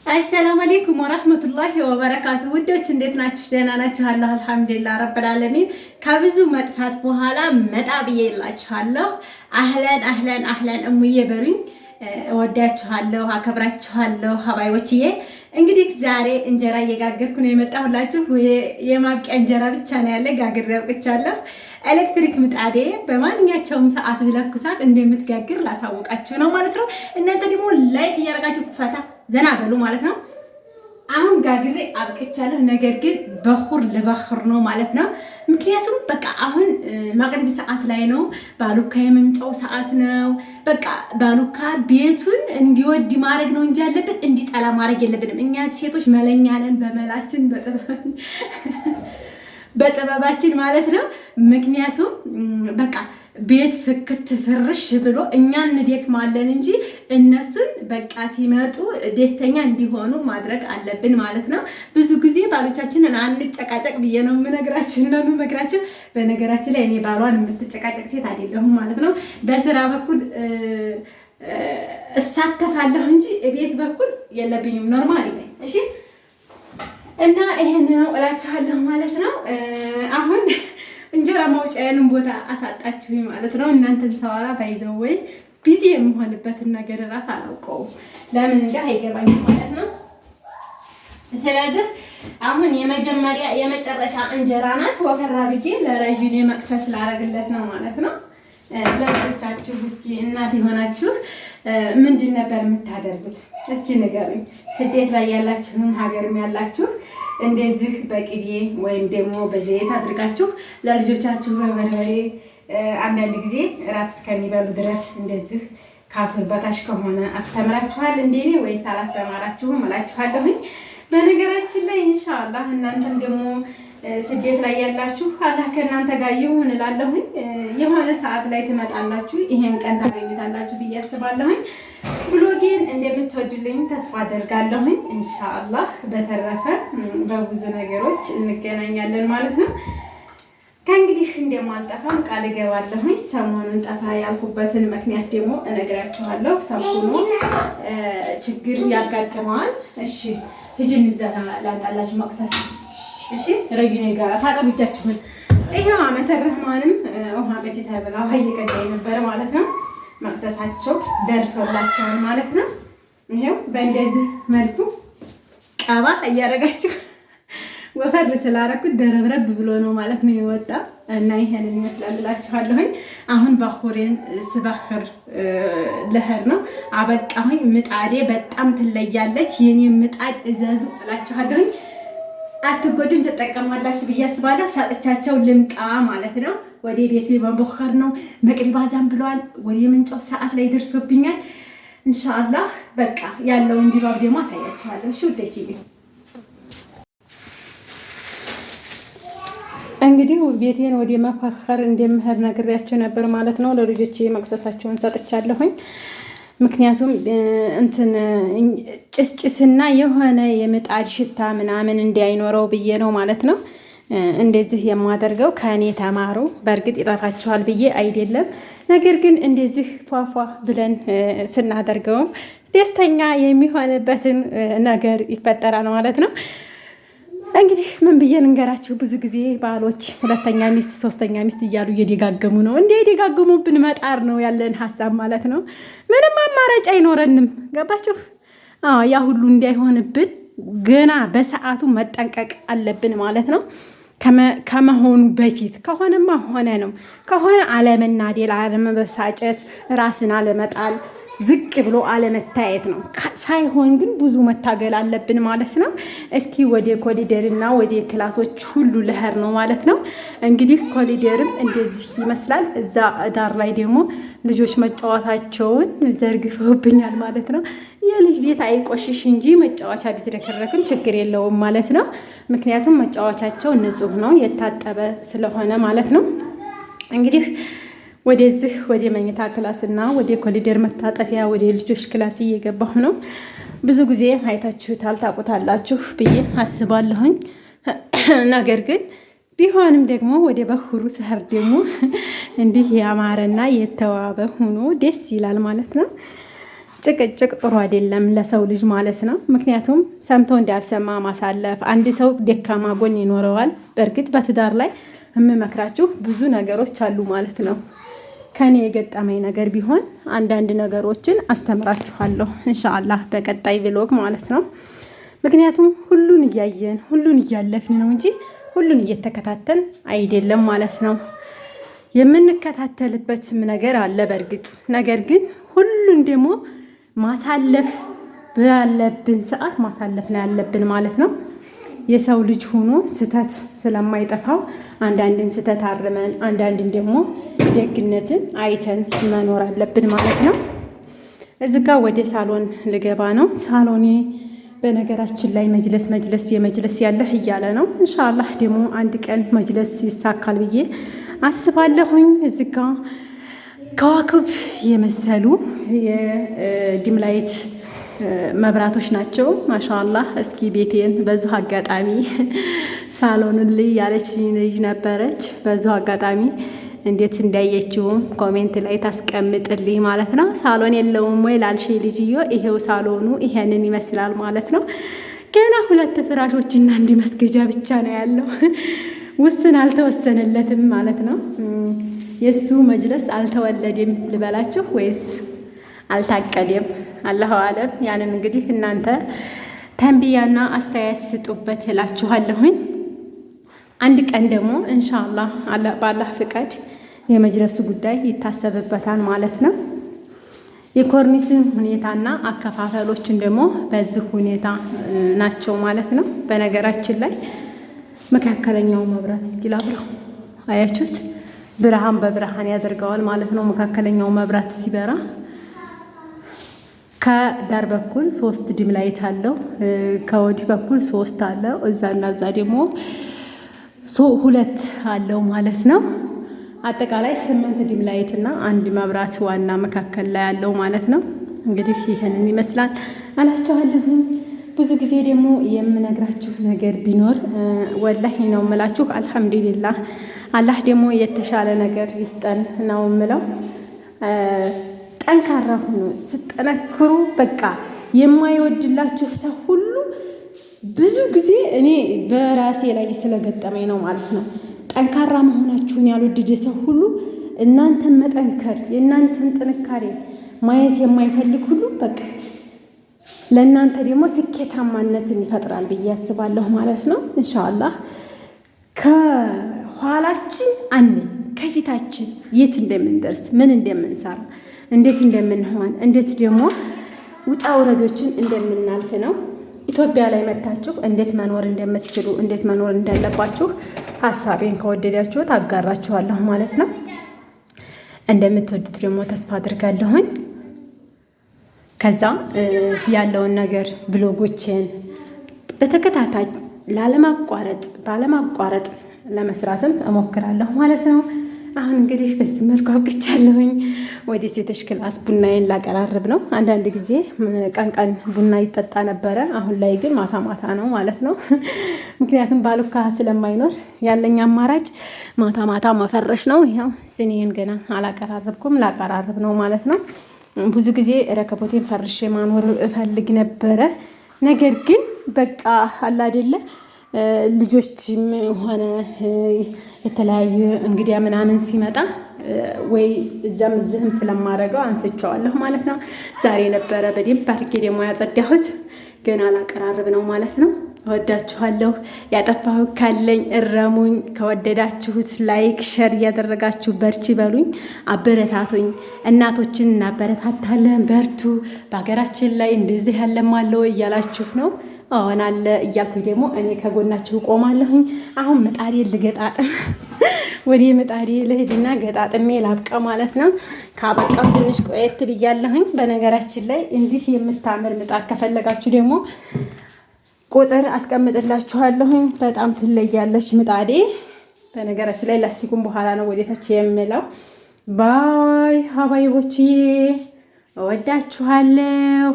አሰላሙ አለይኩም ወራህመቱላሂ ወበረካቱ። ውዶች እንዴት ናችሁ? ደህና ናችሁ? አልሐምዱሊላህ ረብል ዓለሚን። ከብዙ መጥፋት በኋላ መጣ ብዬላችኋለሁ። አህለን እሙዬ በሉኝ። እወዳችኋለሁ፣ አከብራችኋለሁ ሀባይዎችዬ። እንግዲህ ዛሬ እንጀራ እየጋገርኩ ነው የመጣሁላችሁ። የማብቂያ እንጀራ ብቻ ነው ያለ፣ ጋግሬ አውቅቻለሁ። ኤሌክትሪክ ምጣዴ በማንኛቸውም ሰዓት ብለኩሳት እንደምትጋግር ላሳውቃችሁ ነው ማለት ነው። እናንተ ደግሞ ላይክ እያደረጋችሁ ፈታ ዘና በሉ ማለት ነው። አሁን ጋግሬ አብቅቻለሁ። ነገር ግን በኹር ልበኽር ነው ማለት ነው። ምክንያቱም በቃ አሁን መቅሪብ ሰዓት ላይ ነው። ባሉካ የመምጫው ሰዓት ነው። በቃ ባሉካ ቤቱን እንዲወድ ማድረግ ነው እንጂ ያለብን እንዲጠላ ማድረግ የለብንም። እኛ ሴቶች መለኛ ነን፣ በመላችን በጥበባችን ማለት ነው። ምክንያቱም በቃ ቤት ፍክት ፍርሽ ብሎ እኛ እንደክማለን እንጂ እነሱን በቃ ሲመጡ ደስተኛ እንዲሆኑ ማድረግ አለብን ማለት ነው። ብዙ ጊዜ ባሎቻችንን አንጨቃጨቅ ብዬ ነው የምመክራችሁ። በነገራችን ላይ እኔ ባሏን የምትጨቃጨቅ ሴት አይደለሁም ማለት ነው። በስራ በኩል እሳተፋለሁ እንጂ ቤት በኩል የለብኝም። ኖርማሊ ነኝ። እሺ። እና ይሄን ነው እላችኋለሁ ማለት ነው። አሁን እንጀራ ማውጫዬንም ቦታ አሳጣችሁኝ ማለት ነው። እናንተን ሰዋራ ባይዘው ወይ ቢዚ የምሆንበትን ነገር ራስ አላውቀውም፣ ለምን እንደ አይገባኝም ማለት ነው። ስለዚህ አሁን የመጨረሻ እንጀራ ናት። ወፈራ አድርጌ ለረጅኔ መቅሰስ ላረግለት ነው ማለት ነው። ለልጆቻችሁ እስኪ እናት የሆናችሁ ምንድን ነበር የምታደርጉት? እስኪ ንገሩኝ። ስደት ላይ ያላችሁም ሀገርም ያላችሁ እንደዚህ በቅቤ ወይም ደግሞ በዘይት አድርጋችሁ ለልጆቻችሁ በበርበሬ አንዳንድ ጊዜ እራት እስከሚበሉ ድረስ እንደዚህ ካሱር በታች ከሆነ አስተምራችኋል እንደኔ ወይስ አላስተማራችሁም እላችኋለሁኝ። በነገራችን ላይ ኢንሻአላህ እናንተም ደግሞ ስደት ላይ ያላችሁ አላህ ከእናንተ ጋር ይሁን እላለሁኝ። የሆነ ሰዓት ላይ ትመጣላችሁ፣ ይሄን ቀን ታገኙታላችሁ ብዬ አስባለሁኝ። ብሎጌን እንደምትወድልኝ ተስፋ አደርጋለሁኝ ኢንሻአላህ። በተረፈ በብዙ ነገሮች እንገናኛለን ማለት ነው። ከእንግዲህ እንደማልጠፋም ቃል እገባለሁኝ። ሰሞኑን ጠፋ ያልኩበትን ምክንያት ደግሞ እነግራችኋለሁ። ሰሞኑ ችግር ያጋጥመዋል። እሺ ሂጂን ዘና ላንጣላችሁ መቅሰስ። እሺ ረጅኔ ጋር ታጠብጃችሁን። ይሄው ዓመተ ረህማንም ውሃ ቀጭ ተብላ ውሃ እየቀዳኝ ነበር ማለት ነው። መቅሰሳቸው ደርሶላቸዋል ማለት ነው። ይሄው በእንደዚህ መልኩ ቀባ እያደረጋችሁ ወፈር ስላደረኩት ደረብረብ ብሎ ነው ማለት ነው የወጣ እና ይሄንን ይመስላል እላችኋለሁኝ። አሁን በኹሬን ስበኽር ልሄድ ነው። አበቃሁኝ። ምጣዴ በጣም ትለያለች። የኔ ምጣድ እዘዙ እላችኋለሁኝ። አትጎዱም፣ ተጠቀማላችሁ ብዬ አስባለሁ። ሳጥቻቸው ልምጣ ማለት ነው። ወደ ቤት በመቦከር ነው። መቅሪብ አዛን ብለዋል። ወደ የምንጫው ሰዓት ላይ ደርሶብኛል። ኢንሻአላህ በቃ ያለውን ድባብ ደግሞ አሳያችኋለሁ። እሺ ውዴ፣ እንግዲህ ቤቴን ወደ መፋኸር እንደምሄድ ነግሬያችሁ ነበር ማለት ነው። ለልጆቼ መቅሰሳቸውን ሰጥቻለሁኝ። ምክንያቱም እንትን ጭስጭስና የሆነ የምጣድ ሽታ ምናምን እንዳይኖረው ብዬ ነው ማለት ነው እንደዚህ የማደርገው። ከእኔ ተማሩ። በእርግጥ ይጠፋችኋል ብዬ አይደለም፣ ነገር ግን እንደዚህ ፏፏ ብለን ስናደርገውም ደስተኛ የሚሆንበትን ነገር ይፈጠራል ማለት ነው። እንግዲህ ምን ብዬ ልንገራችሁ፣ ብዙ ጊዜ ባሎች ሁለተኛ ሚስት ሶስተኛ ሚስት እያሉ እየደጋገሙ ነው። እንደ የደጋገሙብን መጣር ነው ያለን ሀሳብ ማለት ነው። ምንም አማራጭ አይኖረንም። ገባችሁ? ያ ሁሉ እንዳይሆንብን ገና በሰዓቱ መጠንቀቅ አለብን ማለት ነው። ከመሆኑ በፊት ከሆነማ ሆነ ነው። ከሆነ አለመናደል፣ አለመበሳጨት፣ ራስን አለመጣል፣ ዝቅ ብሎ አለመታየት ነው። ሳይሆን ግን ብዙ መታገል አለብን ማለት ነው። እስኪ ወደ ኮሊደርና ወደ ክላሶች ሁሉ ልሄድ ነው ማለት ነው። እንግዲህ ኮሊደርም እንደዚህ ይመስላል። እዛ ዳር ላይ ደግሞ ልጆች መጫወታቸውን ዘርግፈውብኛል ማለት ነው። የልጅ ቤት አይቆሽሽ እንጂ መጫወቻ ቢዝረከረክም ችግር የለውም ማለት ነው። ምክንያቱም መጫወቻቸው ንጹህ ነው፣ የታጠበ ስለሆነ ማለት ነው። እንግዲህ ወደዚህ ወደ መኝታ ክላስ እና ወደ ኮሊደር መታጠፊያ ወደ ልጆች ክላስ እየገባሁ ነው። ብዙ ጊዜ አይታችሁታል፣ ታውቁታላችሁ ብዬ አስባለሁኝ። ነገር ግን ቢሆንም ደግሞ ወደ በኹሩ ሰህር ደግሞ እንዲህ ያማረና የተዋበ ሆኖ ደስ ይላል ማለት ነው። ጭቅጭቅ ጥሩ አይደለም ለሰው ልጅ ማለት ነው። ምክንያቱም ሰምቶ እንዳልሰማ ማሳለፍ። አንድ ሰው ደካማ ጎን ይኖረዋል። በእርግጥ በትዳር ላይ የምመክራችሁ ብዙ ነገሮች አሉ ማለት ነው። ከኔ የገጠመኝ ነገር ቢሆን አንዳንድ ነገሮችን አስተምራችኋለሁ ኢንሻአላህ በቀጣይ ቪሎግ ማለት ነው። ምክንያቱም ሁሉን እያየን ሁሉን እያለፍን ነው እንጂ ሁሉን እየተከታተል አይደለም ማለት ነው። የምንከታተልበትም ነገር አለ በእርግጥ ነገር ግን ሁሉን ደግሞ ማሳለፍ ባለብን ሰዓት ማሳለፍ ላይ ያለብን ማለት ነው። የሰው ልጅ ሆኖ ስተት ስለማይጠፋው አንዳንድን ስተት አርመን አንዳንድን ደግሞ ደግነትን አይተን መኖር አለብን ማለት ነው። እዚህ ጋር ወደ ሳሎን ልገባ ነው። ሳሎኔ በነገራችን ላይ መጅለስ ያለህ እያለ ነው። ኢንሻአላህ ደግሞ አንድ ቀን መጅለስ ይሳካል ብዬ አስባለሁኝ። እዚህ ጋር ከዋክብ የመሰሉ የዲምላይት መብራቶች ናቸው። ማሻአላህ። እስኪ ቤቴን በዚሁ አጋጣሚ ሳሎኑን ልይ ያለች ልጅ ነበረች። በዚሁ አጋጣሚ እንዴት እንዳየችውም ኮሜንት ላይ ታስቀምጥልኝ ማለት ነው። ሳሎን የለውም ወይ ላልሽ ልጅዮ ይሄው ሳሎኑ ይሄንን ይመስላል ማለት ነው። ገና 2 ፍራሾችና 1 መስገጃ ብቻ ነው ያለው። ውስን አልተወሰነለትም ማለት ነው። የሱ መጅለስ አልተወለደም ልበላችሁ ወይስ አልታቀደም? አላሁ አለም። ያንን እንግዲህ እናንተ ተንቢያና አስተያየት ስጡበት እላችኋለሁኝ። አንድ ቀን ደግሞ ኢንሻአላህ በአላህ ፍቃድ የመጅለሱ ጉዳይ ይታሰብበታል ማለት ነው። የኮርኒስን ሁኔታና አከፋፈሎችን ደግሞ በዚህ ሁኔታ ናቸው ማለት ነው። በነገራችን ላይ መካከለኛው መብራት እስኪ ላብራው፣ አያችሁት? ብርሃን በብርሃን ያደርገዋል ማለት ነው። መካከለኛው መብራት ሲበራ ከዳር በኩል 3 ዲም ላይት አለው። ከወዲህ በኩል 3 አለው። እዛና እዛ ደግሞ 2 አለው ማለት ነው። አጠቃላይ 8 ዲም ላይት እና 1 መብራት ዋና መካከል ላይ ያለው ማለት ነው። እንግዲህ ይሄንን ይመስላል አላችኋለሁ። ብዙ ጊዜ ደግሞ የምነግራችሁ ነገር ቢኖር ወላሂ ነው የምላችሁ። አልሐምዱሊላህ አላህ ደግሞ የተሻለ ነገር ይስጠን ነው የምለው። ጠንካራ ሁኑ። ስጠነክሩ በቃ የማይወድላችሁ ሰው ሁሉ ብዙ ጊዜ እኔ በራሴ ላይ ስለገጠመኝ ነው ማለት ነው። ጠንካራ መሆናችሁን ያልወደደ ሰው ሁሉ እናንተን መጠንከር የእናንተን ጥንካሬ ማየት የማይፈልግ ሁሉ በቃ ለእናንተ ደግሞ ስኬታማነትን ይፈጥራል ብዬ አስባለሁ ማለት ነው። ኢንሻአላህ ከኋላችን ከፊታችን የት እንደምንደርስ ምን እንደምንሰራ እንዴት እንደምንሆን እንዴት ደግሞ ውጣ ውረዶችን እንደምናልፍ ነው። ኢትዮጵያ ላይ መታችሁ እንዴት መኖር እንደምትችሉ እንዴት መኖር እንዳለባችሁ ሀሳቤን ከወደዳችሁት አጋራችኋለሁ ማለት ነው። እንደምትወዱት ደግሞ ተስፋ አድርጋለሁኝ። ከዛ ያለውን ነገር ብሎጎችን በተከታታይ ባለማቋረጥ ለመስራትም እሞክራለሁ ማለት ነው። አሁን እንግዲህ በዚህ መልኩ አብቅቻለሁኝ። ወደ ሴቶች ክላስ ቡናዬን ላቀራርብ ነው። አንዳንድ ጊዜ ቀን ቡና ይጠጣ ነበረ። አሁን ላይ ግን ማታ ነው ማለት ነው። ምክንያቱም ባሉካ ስለማይኖር ያለኝ አማራጭ ማታ መፈረሽ ነው። ይኸው ስኒን ገና አላቀራረብኩም፣ ላቀራርብ ነው ማለት ነው። ብዙ ጊዜ ረከቦቴን ፈርሼ ማኖር እፈልግ ነበረ። ነገር ግን በቃ አላ አይደለ ልጆችም ሆነ የተለያየ እንግዲያ ምናምን ሲመጣ ወይ እዛም እዚህም ስለማረገው አንስቼዋለሁ ማለት ነው። ዛሬ ነበረ በደንብ አድርጌ ደግሞ ያጸዳሁት። ገና ላቀራርብ ነው ማለት ነው። እወዳችኋለሁ። ያጠፋሁት ካለኝ እረሙኝ። ከወደዳችሁት ላይክ ሸር እያደረጋችሁ በርቺ በሉኝ፣ አበረታቱኝ። እናቶችን እናበረታታለን፣ በርቱ። በሀገራችን ላይ እንደዚህ ያለማለው እያላችሁ ነው። አሁን አለ እያልኩኝ ደግሞ እኔ ከጎናችሁ ቆማለሁኝ። አሁን ምጣዴ ልገጣጥም ወደ ምጣዴ ልሂድና ገጣጥሜ ላብቃ ማለት ነው። ካበቃው ትንሽ ቆየት ብያለሁኝ። በነገራችን ላይ እንዲህ የምታምር ምጣድ ከፈለጋችሁ ደግሞ ቁጥር አስቀምጥላችኋለሁኝ። በጣም ትለያለች ምጣዴ። በነገራችን ላይ ላስቲኩን በኋላ ነው ወደታች የምለው። ባይ ሀባይቦችዬ እወዳችኋለሁ።